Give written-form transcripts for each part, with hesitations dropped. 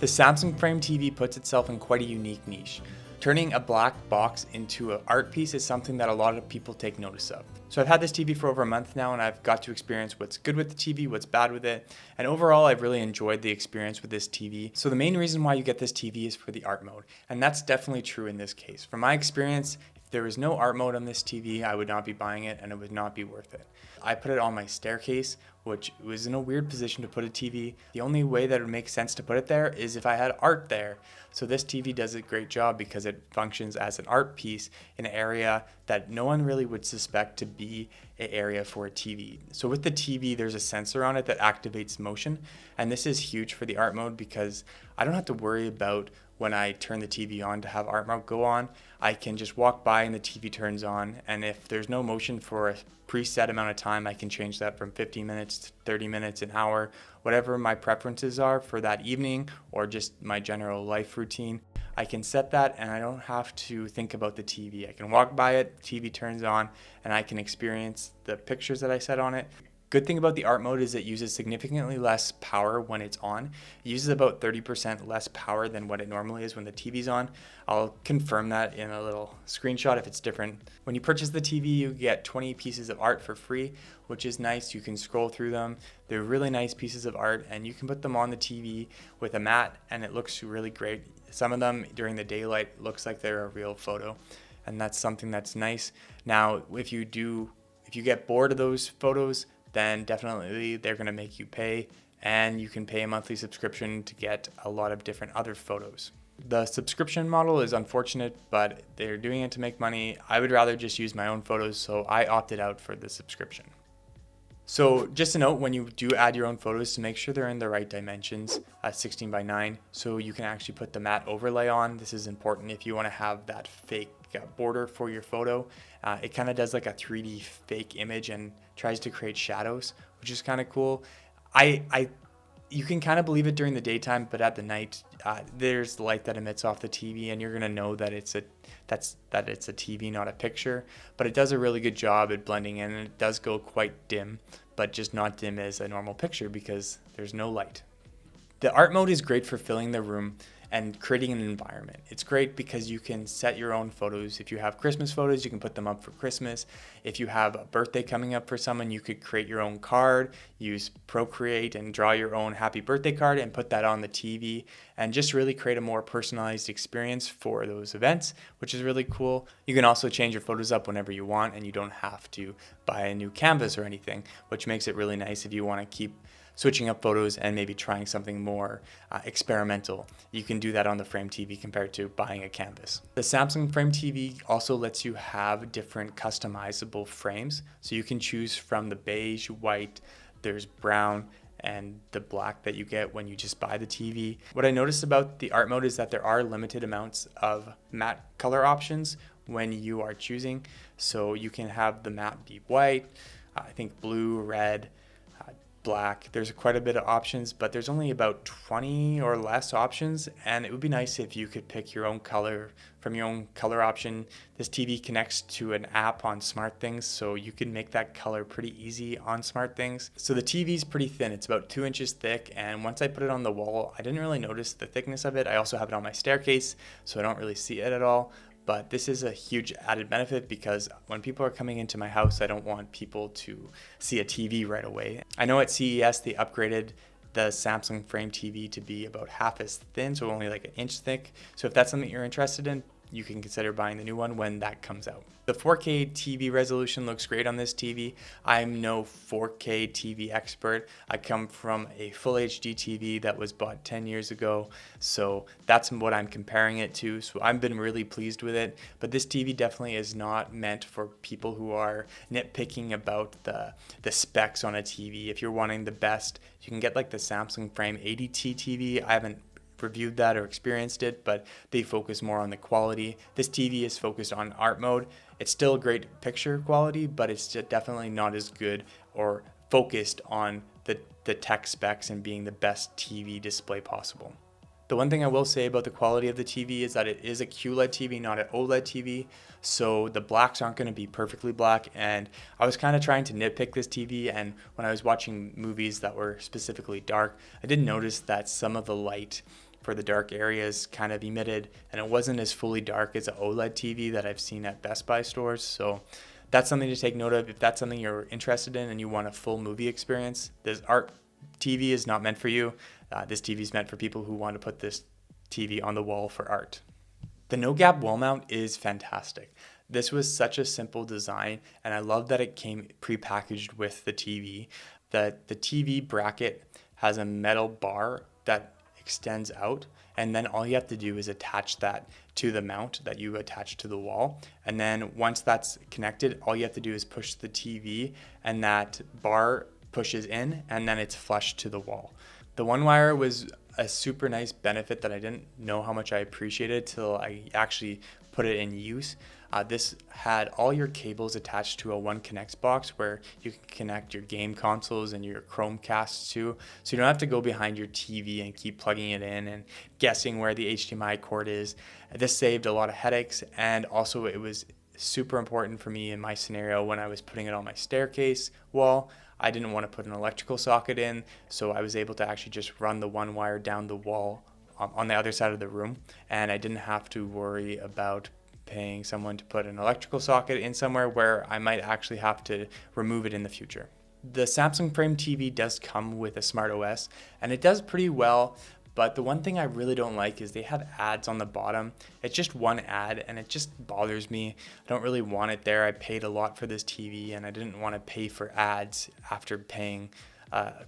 The Samsung Frame TV puts itself in quite a unique niche. Turning a black box into an art piece is something that a lot of people take notice of. So I've had this TV for over a month now, and I've got to experience what's good with the TV, what's bad with it, and overall I've really enjoyed the experience with this TV. So the main reason why you get this TV is for the art mode, and that's definitely true in this case. From my experience, if there was no art mode on this TV, I would not be buying it and it would not be worth it. I put it on my staircase, which was in a weird position to put a TV. The only way that it would make sense to put it there is if I had art there. So this TV does a great job because it functions as an art piece in an area that no one really would suspect to be an area for a TV. So with the TV, there's a sensor on it that activates motion. And this is huge for the art mode because I don't have to worry about when I turn the TV on to have art mode go on. I can just walk by and the TV turns on. And if there's no motion for a preset amount of time, I can change that from 15 minutes to 30 minutes, an hour, whatever my preferences are for that evening or just my general life routine. I can set that and I don't have to think about the TV. I can walk by it, the TV turns on, and I can experience the pictures that I set on it. Good thing about the art mode is it uses significantly less power when it's on. It uses about 30% less power than what it normally is when the TV's on. I'll confirm that in a little screenshot if it's different. When you purchase the TV, you get 20 pieces of art for free, which is nice. You can scroll through them. They're really nice pieces of art, and you can put them on the TV with a mat, and it looks really great. Some of them during the daylight looks like they're a real photo, and that's something that's nice. Now, if you get bored of those photos, then definitely they're going to make you pay, and you can pay a monthly subscription to get a lot of different other photos. The subscription model is unfortunate, but they're doing it to make money. I would rather just use my own photos, so I opted out for the subscription. So just a note, when you do add your own photos, to make sure they're in the right dimensions at 16 by 9, so you can actually put the matte overlay on. This is important if you want to have that fake border for your photo. It kind of does like a 3D fake image and tries to create shadows, which is kind of cool. You can kind of believe it during the daytime, but at the night, there's light that emits off the TV, and you're gonna know that it's a TV, not a picture. But it does a really good job at blending in, and it does go quite dim, but just not dim as a normal picture because there's no light. The art mode is great for filling the room and creating an environment. It's great because you can set your own photos. If you have Christmas photos, you can put them up for Christmas. If you have a birthday coming up for someone, you could create your own card, use Procreate and draw your own happy birthday card and put that on the TV and just really create a more personalized experience for those events, which is really cool. You can also change your photos up whenever you want, and you don't have to buy a new canvas or anything, which makes it really nice if you want to keep switching up photos and maybe trying something more experimental. You can do that on the Frame TV compared to buying a canvas. The Samsung Frame TV also lets you have different customizable frames. So you can choose from the beige, white, there's brown, and the black that you get when you just buy the TV. What I noticed about the art mode is that there are limited amounts of matte color options when you are choosing. So you can have the matte be white, I think blue, red, black. There's quite a bit of options, but there's only about 20 or less options, and it would be nice if you could pick your own color from your own color option. This TV connects to an app on SmartThings, so you can make that color pretty easy on SmartThings. So the TV is pretty thin. It's about 2 inches thick, and once I put it on the wall, I didn't really notice the thickness of it. I also have it on my staircase, so I don't really see it at all. But this is a huge added benefit because when people are coming into my house, I don't want people to see a TV right away. I know at CES they upgraded the Samsung Frame TV to be about half as thin, so only like 1 inch thick. So if that's something you're interested in, you can consider buying the new one when that comes out. The 4K TV resolution looks great on this TV. I'm no 4K TV expert. I come from a full HD TV that was bought 10 years ago, so that's what I'm comparing it to. So I've been really pleased with it, but this TV definitely is not meant for people who are nitpicking about the specs on a TV. If you're wanting the best, you can get like the Samsung Frame 80T TV. I haven't reviewed that or experienced it, but they focus more on the quality. This TV is focused on art mode. It's still great picture quality, but it's definitely not as good or focused on the tech specs and being the best TV display possible. The one thing I will say about the quality of the TV is that it is a QLED TV, not an OLED TV, so the blacks aren't going to be perfectly black, and I was kind of trying to nitpick this TV, and when I was watching movies that were specifically dark, I did notice that some of the light for the dark areas kind of emitted, and it wasn't as fully dark as an OLED TV that I've seen at Best Buy stores. So that's something to take note of. If that's something you're interested in and you want a full movie experience, this art TV is not meant for you. This TV is meant for people who want to put this TV on the wall for art. The no gap wall mount is fantastic. This was such a simple design, and I love that it came pre-packaged with the TV. The TV bracket has a metal bar that extends out, and then all you have to do is attach that to the mount that you attach to the wall. And then once that's connected, all you have to do is push the TV, and that bar pushes in, and then it's flush to the wall. The one wire was a super nice benefit that I didn't know how much I appreciated till I actually put it in use. This had all your cables attached to a One Connect box where you can connect your game consoles and your Chromecasts to, so you don't have to go behind your TV and keep plugging it in and guessing where the HDMI cord is. This saved a lot of headaches, and also it was super important for me in my scenario when I was putting it on my staircase wall. I didn't want to put an electrical socket in, so I was able to actually just run the one wire down the wall on the other side of the room, and I didn't have to worry about paying someone to put an electrical socket in somewhere where I might actually have to remove it in the future. The Samsung Frame TV does come with a smart OS, and it does pretty well, but the one thing I really don't like is they have ads on the bottom. It's just one ad, and it just bothers me. I don't really want it there. I paid a lot for this TV, and I didn't want to pay for ads after paying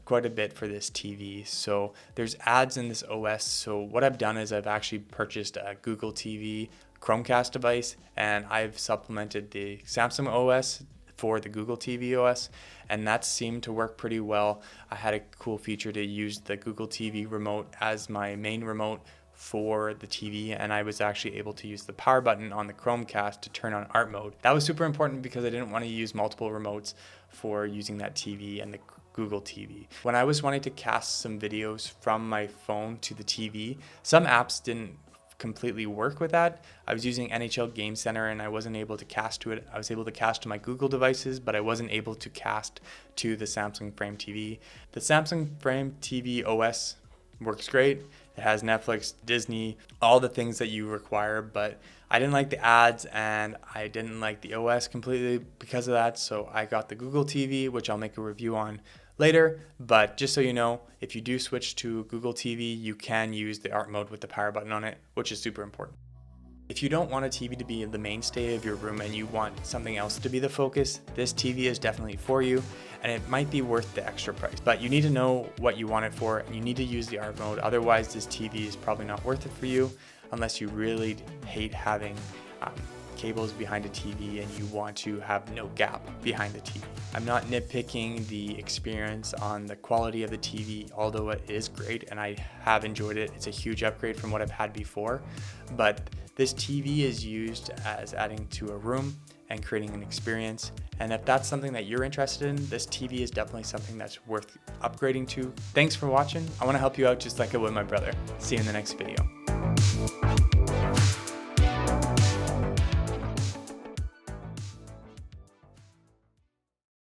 quite a bit for this TV. So there's ads in this OS. So what I've done is I've actually purchased a Google TV Chromecast device, and I've supplemented the Samsung OS for the Google TV OS, and that seemed to work pretty well. I had a cool feature to use the Google TV remote as my main remote for the TV, and I was actually able to use the power button on the Chromecast to turn on art mode. That was super important because I didn't want to use multiple remotes for using that TV and the Google TV. When I was wanting to cast some videos from my phone to the TV, some apps didn't completely work with that. I was using NHL Game Center and I wasn't able to cast to it. I was able to cast to my Google devices, but I wasn't able to cast to the Samsung Frame TV. The Samsung Frame TV OS works great. It has Netflix, Disney, all the things that you require, but I didn't like the ads and I didn't like the OS completely because of that. So I got the Google TV, which I'll make a review on later. But just so you know, if you do switch to Google TV, you can use the art mode with the power button on it, which is super important. If you don't want a TV to be the mainstay of your room and you want something else to be the focus, this TV is definitely for you, and it might be worth the extra price. But you need to know what you want it for, and you need to use the art mode. Otherwise, this TV is probably not worth it for you unless you really hate having cables behind a TV and you want to have no gap behind the TV. I'm not nitpicking the experience on the quality of the TV, although it is great and I have enjoyed it. It's a huge upgrade from what I've had before, but this TV is used as adding to a room and creating an experience. And if that's something that you're interested in, this TV is definitely something that's worth upgrading to. Thanks for watching. I want to help you out just like I would my brother. See you in the next video.